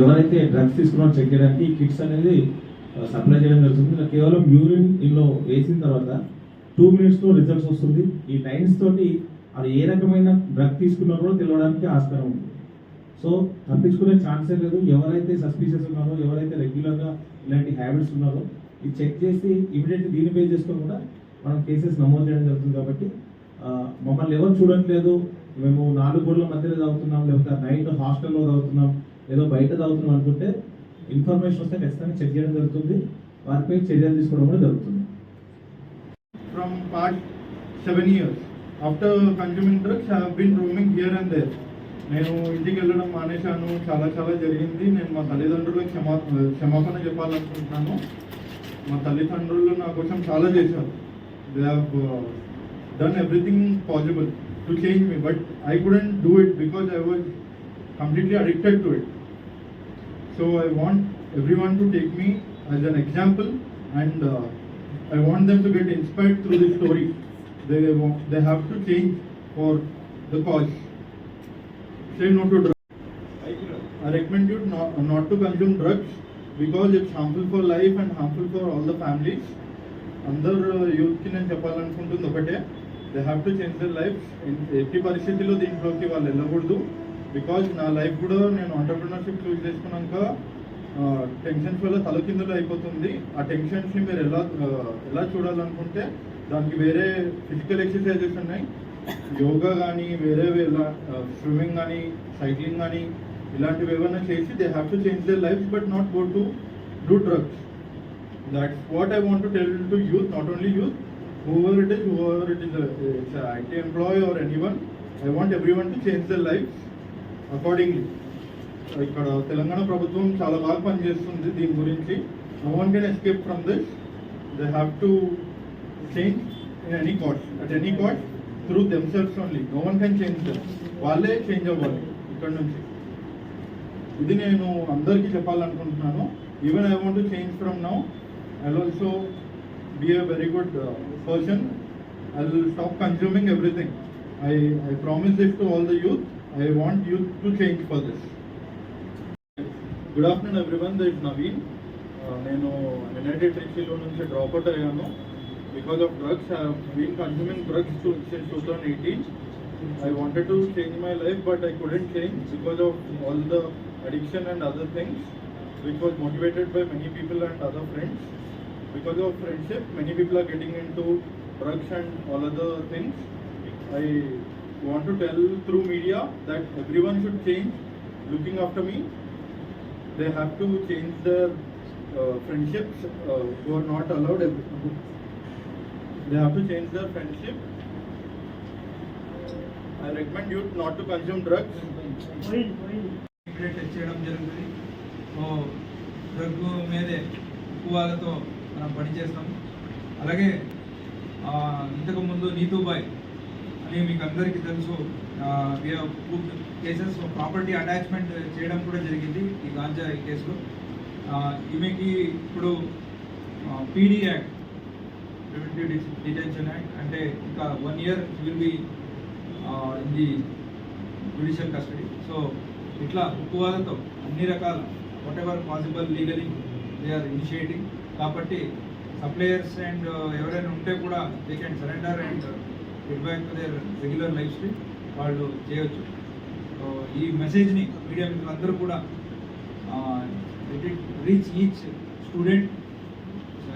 ఎవరైతే డ్రగ్స్ తీసుకున్నారో చెక్ చేయడానికి ఈ కిట్స్ అనేది సప్లై చేయడం జరుగుతుంది. కేవలం యూరిన్ ఇందులో వేసిన తర్వాత 2 minutesలో రిజల్ట్స్ వస్తుంది. ఈ లైన్స్ తోటి అది ఏ రకమైన డ్రగ్ తీసుకున్నారో కూడా తెలియడానికి ఆస్కారం ఉంది. సో తప్పించుకునే ఛాన్సే లేదు. ఎవరైతే సస్పీషియస్ ఉన్నారో, ఎవరైతే రెగ్యులర్గా ఇలాంటి హ్యాబిట్స్ ఉన్నారో ఇది చెక్ చేసి ఇమీడియట్లీ దీన్ని బేస్ చేసుకొని కూడా మనం కేసెస్ నమోదు చేయడం జరుగుతుంది. కాబట్టి మమ్మల్ని ఎవరు చూడట్లేదు, మేము 4 గోడల మధ్యలో తాగుతున్నాం, లేకపోతే నైట్ హాస్టల్లో తాగుతున్నాం, ఏదో బయట తాగుతున్నాం అనుకుంటే ఇన్ఫర్మేషన్ వస్తే ఖచ్చితంగా చెక్ చేయడం జరుగుతుంది. వారిపై చర్యలు తీసుకోవడం కూడా జరుగుతుంది. From past 7 years, after consuming drugs, I have been roaming here and there. నేను ఇంటికి వెళ్ళడం మానేశాను. చాలా జరిగింది. నేను మా తల్లిదండ్రులకు క్షమాపణ చెప్పాలనుకుంటున్నాను. మా తల్లిదండ్రులు నా కోసం చాలా చేశారు. They have done everything possible to change me, but I couldn't do it because I was completely addicted to it. So I want everyone to take me as an example, and I want them to get inspired through this story. They have to change for the cause. Say no to drugs. I recommend you not to consume drugs because it's harmful for life and harmful for all the families. అందరు యూత్కి నేను చెప్పాలనుకుంటుంది ఒకటే, they have to change their life. ఎట్టి పరిస్థితుల్లో దీంట్లోకి వాళ్ళు వెళ్ళకూడదు. Because నా లైఫ్ కూడా నేను ఎంటర్‌ప్రెన్యూర్‌షిప్ చూస్ చేసుకున్నాక టెన్షన్స్ వల్ల తలకిందులు అయిపోతుంది. ఆ టెన్షన్స్ని మీరు ఎలా చూడాలనుకుంటే దానికి వేరే ఫిజికల్ ఎక్సర్సైజెస్ ఉన్నాయి. యోగా కానీ, వేరే స్విమ్మింగ్ కానీ, సైక్లింగ్ కానీ, ఇలాంటివి ఏమైనా చేసి they have to change their life but not go to do drugs. That's what I want to tell to youth, not only youth, whoever it is, it's an IT employee or anyone. I want everyone to change their lives accordingly. ఇక్కడ తెలంగాణ ప్రభుత్వం చాలా బాగా పనిచేస్తుంది దీని గురించి. No one can escape from this. They have to change in any cost, at any cost, through themselves only. No one can change them. వాళ్ళే change అవ్వాలి ఇక్కడ నుంచి. ఇది నేను అందరికీ చెప్పాలనుకుంటున్నాను. Even I want to change from now. I'll also be a very good person. I'll stop consuming everything. I promise this to all the youth. I want youth to change for this. Good afternoon everyone, this is Naveen. నేను United Trichyలో నుంచి drop out అయ్యాను. Because of drugs, I have been consuming drugs since 2018. I wanted to change my life but I couldn't change because of all the addiction and other things, which was motivated by many people and other friends. Because of friendship, many people are getting into drugs and all other things. I want to tell through media that everyone should change. Looking after me, they have to change their friendships who are not allowed. They have to change their friendship. I recommend you not to consume drugs. చేయడం జరుగుతుంది. Drug మీదే ఎక్కువతో మనం పనిచేస్తాము. అలాగే ఇంతకుముందు నీతూబాయ్ అని మీకు అందరికీ తెలుసు, కేసెస్ ప్రాపర్టీ అటాచ్మెంట్ చేయడం కూడా జరిగింది ఈ గాంజా కేసులో. ఈమెకి ఇప్పుడు PD act, preventive detention act, అంటే ఇంకా 1 year will be in the judicial custody. So ఇట్లా ఉక్కువాదతో అన్ని రకాల whatever possible legally they are initiating. కాబట్టి సప్లయర్స్ అండ్ ఎవరైనా ఉంటే కూడా they can surrender and get back to their regular lifestyle వాళ్ళు చేయొచ్చు. సో ఈ మెసేజ్ని మీడియా మిత్రులందరూ కూడా reach each student,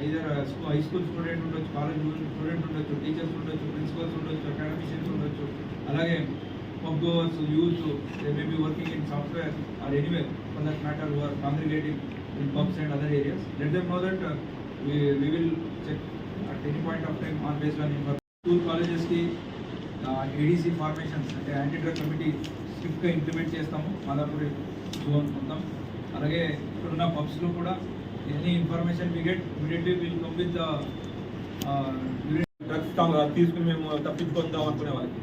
either high school student ఉండొచ్చు, కాలేజ్ స్టూడెంట్ ఉండొచ్చు, టీచర్స్ ఉండొచ్చు, ప్రిన్సిపల్స్ ఉండొచ్చు, అకాడమిషియన్స్ ఉండొచ్చు, అలాగే pub goers, youth, they may be working in software or anywhere for that matter, who are congregating in pubs and other areas. Let them know that we will check at any point of time on based on information. School colleges ki ADC formations అంటే anti drug committee స్ట్రిక్ట్గా implement చేస్తాము Madhapur zone మొత్తం. అలాగే ఇక్కడున్న పబ్స్లో కూడా any information we get immediately will come with drugs తీసుకుని మేము తప్పించుకుందాం అనుకునే వాళ్ళకి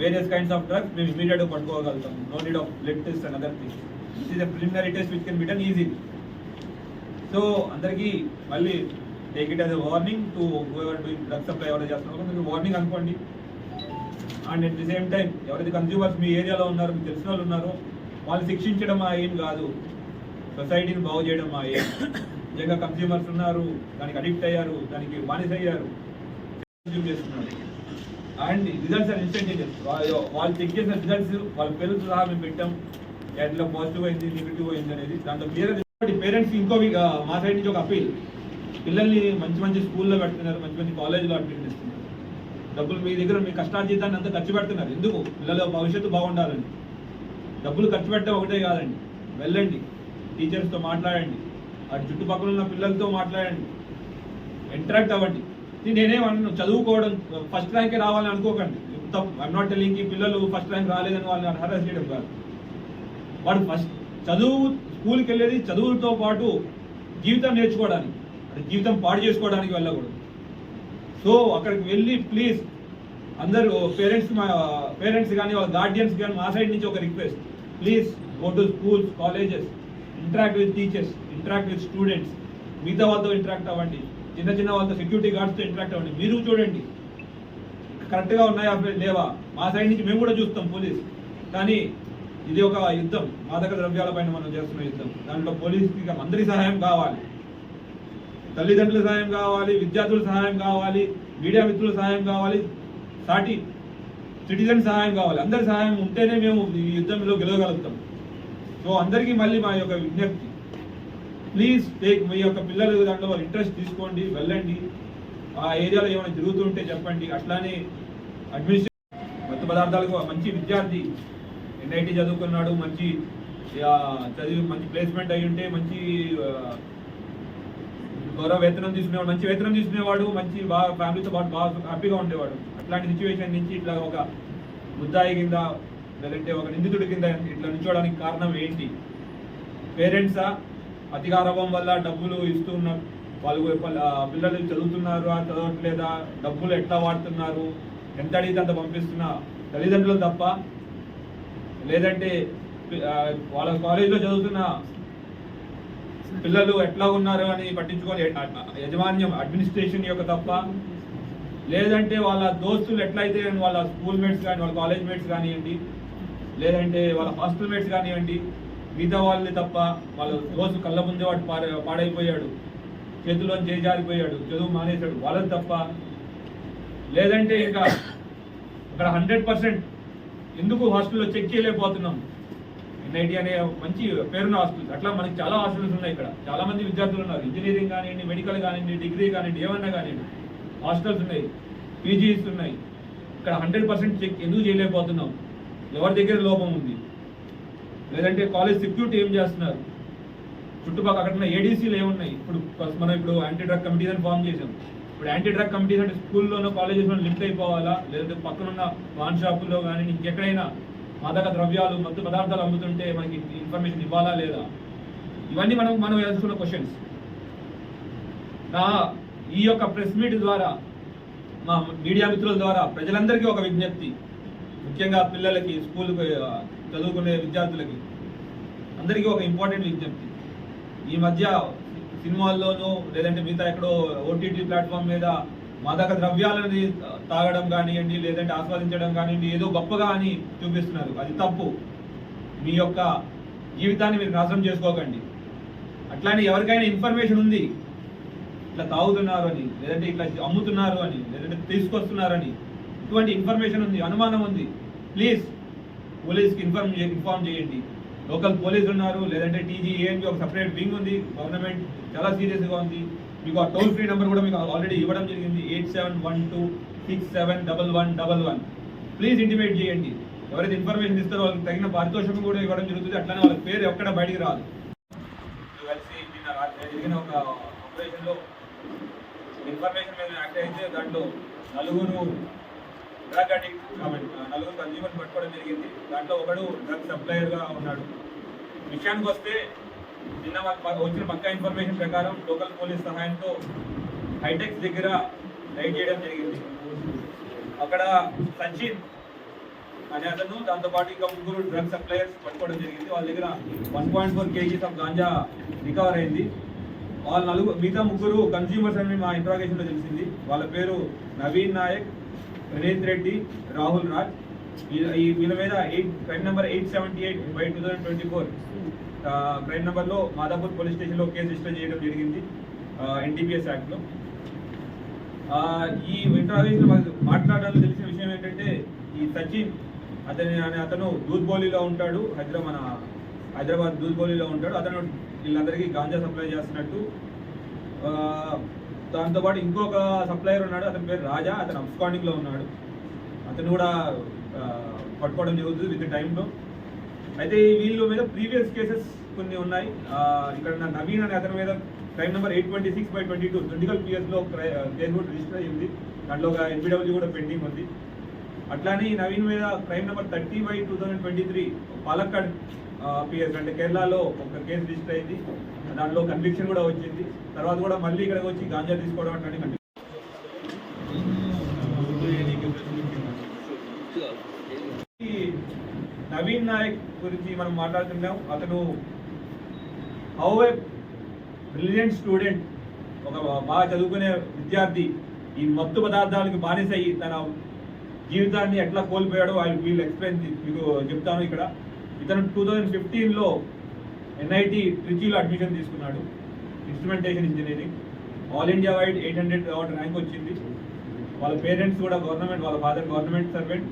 వేరియస్ కైండ్స్ ఆఫ్ డ్రగ్స్ మేము ఇమీడియట్గా పట్టుకోగలుగుతాం. No need of blood test and other things. This is a preliminary test which can be done easy. So అందరికీ మళ్ళీ take it as a warning to whoever doing drug supply ఎవరైతే చేస్తున్నారో మీరు warning అనుకోండి. And at the same time ఎవరైతే consumers మీ ఏరియాలో ఉన్నారో, మీకు తెలిసిన వాళ్ళు ఉన్నారో, వాళ్ళు శిక్షించడం ఏం కాదు. సొసైటీని బాగు చేయడం మా aim. నిజంగా కన్స్యూమర్స్ ఉన్నారు, దానికి అడిక్ట్ అయ్యారు, దానికి బానిస అయ్యారు, కన్స్యూమ్ చేస్తున్నారు. And results are instantaneous. వాళ్ళు చెక్ చేసిన రిజల్ట్స్ వాళ్ళ పేరెంట్స్ సహా మేము పెట్టాం, ఎట్లా పాజిటివ్ అయింది, నెగిటివ్ అయింది అనేది. దాంట్లో క్లియర్గా పేరెంట్స్కి ఇంకో మా సైడ్ నుంచి ఒక అప్పీల్. పిల్లల్ని మంచి మంచి స్కూల్లో పెడుతున్నారు, మంచి మంచి కాలేజీలో అడ్మిషన్ ఇస్తున్నారు. డబ్బులు మీ దగ్గర మీ కష్టార్జితాన్ని అంతా ఖర్చు పెడుతున్నారు. ఎందుకు? పిల్లల భవిష్యత్తు బాగుండాలని. డబ్బులు ఖర్చు పెట్టడం ఒకటే కాదండి, వెళ్ళండి, టీచర్స్తో మాట్లాడండి, అటు చుట్టుపక్కల ఉన్న పిల్లలతో మాట్లాడండి, ఇంటరాక్ట్ అవ్వండి. నేనేమన్నా చదువుకోవడం ఫస్ట్ ర్యాంకే రావాలని అనుకోకండి. ఐఎమ్ నాట్ టెలింగ్ ఈ పిల్లలు ఫస్ట్ ర్యాంక్ రాలేదని వాళ్ళని హరాస్ చేయడం కాదు. వాడు ఫస్ట్ చదువు స్కూల్కి వెళ్ళేది చదువుతో పాటు జీవితం నేర్చుకోవడానికి, అది జీవితం పాడు చేసుకోవడానికి వెళ్ళకూడదు. సో అక్కడికి వెళ్ళి ప్లీజ్ అందరూ పేరెంట్స్ కానీ వాళ్ళ గార్డియన్స్ కానీ మా సైడ్ నుంచి ఒక request, please go to schools, colleges, interact with teachers, interact with students, మిగతా వాళ్ళతో ఇంటరాక్ట్ అవ్వండి, చిన్న చిన్న వాళ్ళతో సెక్యూరిటీ గార్డ్స్తో ఇంటరాక్ట్ అవ్వండి. మీరు చూడండి కరెక్ట్గా ఉన్నాయా లేవా. మా సైడ్ నుంచి మేము కూడా చూస్తాం పోలీస్, కానీ ఇది ఒక యుద్ధం, మాదక ద్రవ్యాల పైన మనం చేస్తున్న యుద్ధం. దాంట్లో పోలీస్కి అందరి సహాయం కావాలి, తల్లిదండ్రుల సహాయం కావాలి, విద్యార్థుల సహాయం కావాలి, మీడియా మిత్రుల సహాయం కావాలి, సాటి సిటిజన్ సహాయం కావాలి. అందరి సహాయం ఉంటేనే మేము ఈ యుద్ధంలో గెలవగలుగుతాం. సో అందరికీ మళ్ళీ మా యొక్క విజ్ఞప్తి, ప్లీజ్ మీ యొక్క పిల్లలు దాంట్లో ఇంట్రెస్ట్ తీసుకోండి, వెళ్ళండి, ఆ ఏరియాలో ఏమైనా జరుగుతుంటే చెప్పండి. అట్లానే అడ్మినిస్ట్రేషన్ మత్తు పదార్థాలకు మంచి విద్యార్థి NIT చదువుకున్నాడు, మంచి చదివి మంచి ప్లేస్మెంట్ అయి ఉంటే మంచి గౌరవ వేతనం తీసుకునేవాడు, మంచి వేతనం తీసుకునేవాడు, మంచి బాగా ఫ్యామిలీతో పాటు బాగా హ్యాపీగా ఉండేవాడు. అట్లాంటి సిచ్యువేషన్ నుంచి ఇట్లా ఒక ముద్దాయి కింద లేదంటే ఒక నిందితుడి కింద ఇట్లా నిల్చోవడానికి కారణం ఏంటి? పేరెంట్సా? అతిగారభం వల్ల డబ్బులు ఇస్తున్న వాళ్ళు పిల్లలు చదువుతున్నారు, చదవట్లేదా, డబ్బులు ఎట్లా వాడుతున్నారు, ఎంత అడిగితే అంత పంపిస్తున్నా తల్లిదండ్రులు తప్ప, లేదంటే వాళ్ళ కాలేజీలో చదువుతున్న పిల్లలు ఎట్లా ఉన్నారు అని పట్టించుకొని యాజమాన్యం అడ్మినిస్ట్రేషన్ యొక్క తప్ప, లేదంటే వాళ్ళ దోస్తులు ఎట్లయితే వాళ్ళ స్కూల్ మేట్స్ కానీ వాళ్ళ కాలేజ్ మేట్స్ కానివ్వండి, లేదంటే వాళ్ళ హాస్టల్ మేట్స్ కానివ్వండి, మిగతా వాళ్ళని తప్ప, వాళ్ళ దోస్తు కళ్ళ ముందే వాడు పాడైపోయాడు, చేతుల్లో చేజారిపోయాడు, చదువు మానేశాడు, వాళ్ళని తప్ప, లేదంటే ఇంకా అక్కడ 100% ఎందుకు హాస్టల్లో చెక్ చేయలేకపోతున్నాం? NIT అనే మంచి పేరున్న హాస్టల్, అట్లా మనకి చాలా హాస్టల్స్ ఉన్నాయి. ఇక్కడ చాలా మంది విద్యార్థులు ఉన్నారు, ఇంజనీరింగ్ కానివ్వండి, మెడికల్ కానివ్వండి, డిగ్రీ కానివ్వండి, ఏమన్నా కానివ్వండి, హాస్టల్స్ ఉన్నాయి, పీజీస్ ఉన్నాయి. ఇక్కడ 100% చెక్ ఎందుకు చేయలేకపోతున్నాం? ఎవరి దగ్గర లోపం ఉంది? లేదంటే కాలేజ్ సెక్యూరిటీ ఏం చేస్తున్నారు? చుట్టుపక్కల అక్కడ ఉన్న ADCలు ఏమున్నాయి? మనం ఇప్పుడు యాంటీ డ్రగ్ కమిటీస్ అని ఫామ్ చేసాం. ఇప్పుడు యాంటీ డ్రగ్ కమిటీస్ అంటే స్కూల్లోనో కాలేజెస్లో లింక్ అయిపోవాలా, లేదంటే పక్కనున్న పాన్ షాపుల్లో కానీ ఇంకెక్కడైనా మాదక ద్రవ్యాలు మత్తు పదార్థాలు అమ్ముతుంటే మనకి ఇన్ఫర్మేషన్ ఇవ్వాలా లేదా? ఇవన్నీ మనం వేసుకున్న క్వశ్చన్స్. ఈ యొక్క ప్రెస్ మీట్ ద్వారా, మా మీడియా మిత్రుల ద్వారా ప్రజలందరికీ ఒక విజ్ఞప్తి, ముఖ్యంగా పిల్లలకి, స్కూల్కి చదువుకునే విద్యార్థులకి అందరికీ ఒక ఇంపార్టెంట్ విజ్ఞప్తి. ఈ మధ్య సినిమాల్లోనూ లేదంటే మిగతా ఎక్కడో OTT ప్లాట్ఫామ్ మీద మాదక ద్రవ్యాలని తాగడం కానివ్వండి, లేదంటే ఆస్వాదించడం కానివ్వండి, ఏదో గొప్పగా అని చూపిస్తున్నారు. అది తప్పు. మీ యొక్క జీవితాన్ని మీరు నాశనం చేసుకోకండి. అట్లానే ఎవరికైనా ఇన్ఫర్మేషన్ ఉంది ఇట్లా తాగుతున్నారు అని, లేదంటే ఇట్లా అమ్ముతున్నారు అని, లేదంటే తీసుకొస్తున్నారని, ఇటువంటి ఇన్ఫర్మేషన్ ఉంది, అనుమానం ఉంది, ప్లీజ్ పోలీస్కి ఇన్ఫార్మ్ చేయండి. లోకల్ పోలీసులు ఉన్నారు, లేదంటే TGANB ఒక సపరేట్ వింగ్ ఉంది, గవర్నమెంట్ చాలా సీరియస్గా ఉంది. మీకు ఆ టోల్ ఫ్రీ నెంబర్ కూడా మీకు ఆల్రెడీ ఇవ్వడం జరిగింది, 8712671111. ప్లీజ్ ఇంటిమేట్ చేయండి. ఎవరైతే ఇన్ఫర్మేషన్ ఇస్తారో వాళ్ళకి తగిన పారితోషికం కూడా ఇవ్వడం జరుగుతుంది. అట్లానే వాళ్ళ పేరు ఎక్కడ బయటికి రాదు. కలిసి నిన్న రాత్రి జరిగిన ఒక ఆపరేషన్లో ఇన్ఫర్మేషన్ మీద యాక్ట్ అయితే దాంట్లో నలుగురు డ్రగ్ అడిక్ట్ నలుగురు కన్జ్యూమర్స్ పట్టుకోవడం జరిగింది. దాంట్లో ఒకడు డ్రగ్ సప్లయర్గా ఉన్నాడు. విషయానికి వస్తే నిన్న వచ్చిన పక్కా ఇన్ఫర్మేషన్ ప్రకారం లోకల్ పోలీస్ సహాయంతో హైటెక్స్ దగ్గర రైడ్ చేయడం జరిగింది. అక్కడ సచిన్ అనే అతను, దాంతోపాటు ఇంకా ముగ్గురు డ్రగ్ సప్లయర్స్ పట్టుకోవడం జరిగింది. వాళ్ళ దగ్గర 1.4 kgs ఆఫ్ గాంజా రికవర్ అయింది. వాళ్ళ మిగతా ముగ్గురు కన్జ్యూమర్స్ అని మా ఇంట్రాగేషన్లో తెలిసింది. వాళ్ళ పేరు నవీన్ నాయక్, ప్రణీత్ రెడ్డి, రాహుల్ రాజ్. వీళ్ళ మీద క్రైమ్ నెంబర్ 878/2024 క్రైమ్ నెంబర్లో మాదాపూర్ పోలీస్ స్టేషన్లో కేసు రిజిస్టర్ చేయడం జరిగింది NDPS యాక్ట్లో. ఈ ఇంటర్వ్యూలో మాట్లాడాలని తెలిసిన విషయం ఏంటంటే ఈ సచిన్ అతను దూద్బౌలిలో ఉంటాడు, హైదరాబాద్ దూద్బౌలిలో ఉంటాడు. అతను వీళ్ళందరికీ గాంజా సప్లై చేస్తున్నట్టు. దాంతోపాటు ఇంకొక సప్లయర్ ఉన్నాడు, అతని పేరు రాజా, అతను అబ్స్కాండింగ్లో ఉన్నాడు. అతను కూడా పట్టుకోవడం జరుగుతుంది విత్ టైంలో. అయితే వీళ్ళు మీద ప్రీవియస్ కేసెస్ కొన్ని ఉన్నాయి. ఇక్కడ నవీన్ అనే అతని మీద క్రైమ్ నెంబర్ 826/22 దొండిగల్ PS లో కేసు కూడా రిజిస్టర్ అయ్యింది. దాంట్లో ఒక NBW కూడా పెండింగ్ ఉంది. అట్లానే ఈ నవీన్ మీద క్రైమ్ నెంబర్ 30/2023 పాలక్కాడ్ PS అంటే కేరళలో ఒక కేసు రిజిస్టర్ అయింది. దాంట్లో కన్విక్షన్ కూడా వచ్చింది. తర్వాత కూడా మళ్ళీ ఇక్కడికి వచ్చి గాంజా తీసుకోవడం అట్లాంటి నవీన్ నాయక్ గురించి మనం మాట్లాడుతున్నాం. అతను హౌ ఏ బ్రిలియంట్ స్టూడెంట్, ఒక బాగా చదువుకునే విద్యార్థి ఈ మత్తు పదార్థాలకు బానిసయ్యి తన జీవితాన్ని ఎట్లా కోల్పోయాడో వీళ్ళు ఎక్స్ప్లెయిన్ మీకు చెప్తాను. ఇక్కడ ఇతను 2015లో NIT ట్రిచీలో అడ్మిషన్ తీసుకున్నాడు, instrumentation engineering. All India wide 800 rank వచ్చింది. వాళ్ళ పేరెంట్స్ కూడా గవర్నమెంట్, వాళ్ళ ఫాదర్ గవర్నమెంట్ సర్వెంట్.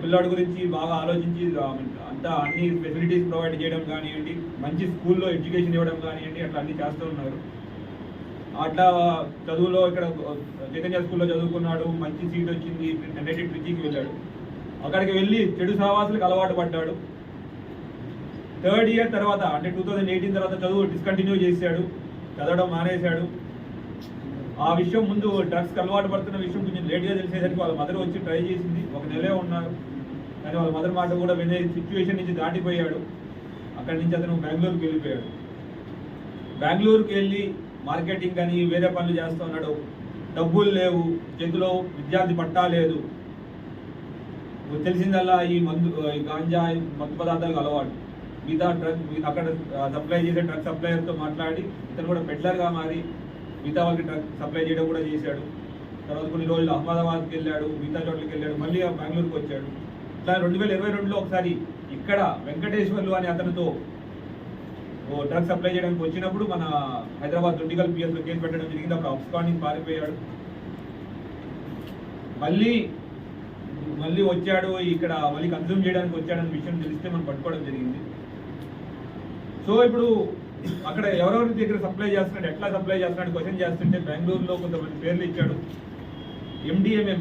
పిల్లాడి గురించి బాగా ఆలోచించి అంతా అన్ని ఫెసిలిటీస్ ప్రొవైడ్ చేయడం కానివ్వండి, మంచి స్కూల్లో ఎడ్యుకేషన్ ఇవ్వడం కానివ్వండి, అట్లా అన్ని చేస్తూ ఉన్నారు. అట్లా చదువులో ఇక్కడ చైతన్య స్కూల్లో చదువుకున్నాడు, మంచి సీట్ వచ్చింది. NIT ట్రిచీకి వెళ్ళాడు. అక్కడికి వెళ్ళి చెడు సహవాసులకు అలవాటు పడ్డాడు. 3rd ఇయర్ తర్వాత అంటే 2018 తర్వాత చదువు డిస్కంటిన్యూ చేశాడు, చదవడం మానేశాడు. ఆ విషయం ముందు డ్రగ్స్కి అలవాటు పడుతున్న విషయం కొంచెం లేట్గా తెలిసేసరికి వాళ్ళ మదర్ వచ్చి ట్రై చేసింది. 1 నెలే ఉన్నారు, కానీ వాళ్ళ మదర్ మాట కూడా వినే సిచ్యువేషన్ నుంచి దాటిపోయాడు. అక్కడి నుంచి అతను బెంగళూరుకి వెళ్ళిపోయాడు. బెంగళూరుకి వెళ్ళి మార్కెటింగ్ అని వేరే పనులు చేస్తూ ఉన్నాడు. డబ్బులు లేవు చేతిలో, విద్యార్థి పట్టా లేదు. తెలిసిందల్లా ఈ గాంజా మత్తు పదార్థాలకు అలవాటు. మిగతా అక్కడ సప్లై చేసే డ్రగ్ సప్లయర్తో మాట్లాడి ఇతను కూడా పెడ్లర్గా మారి మిగతా వాళ్ళకి డ్రగ్ సప్లై చేయడం కూడా చేశాడు. తర్వాత కొన్ని రోజులు అహ్మదాబాద్కి వెళ్ళాడు, మిగతా చోట్లకి వెళ్ళాడు, మళ్ళీ బెంగళూరుకి వచ్చాడు. ఇట్లా 2022లో ఒకసారి ఇక్కడ వెంకటేశ్వర్లు అనే అతనితో డ్రగ్ సప్లై చేయడానికి వచ్చినప్పుడు మన హైదరాబాద్ దొండిగల్ PS లో కేసు పెట్టడం జరిగింది. అప్పుడు అబ్స్కాండింగ్ పారిపోయాడు. మళ్ళీ వచ్చాడు, ఇక్కడ మళ్ళీ కన్జ్యూమ్ చేయడానికి వచ్చాడని విషయం తెలిస్తే మనం పట్టుకోవడం జరిగింది. సో ఇప్పుడు అక్కడ ఎవరెవరి దగ్గర సప్లై చేస్తున్నాడు, ఎట్లా సప్లై చేస్తున్నాడు క్వశ్చన్ చేస్తుంటే బెంగళూరులో కొంతమంది పేర్లు ఇచ్చాడు. MDMA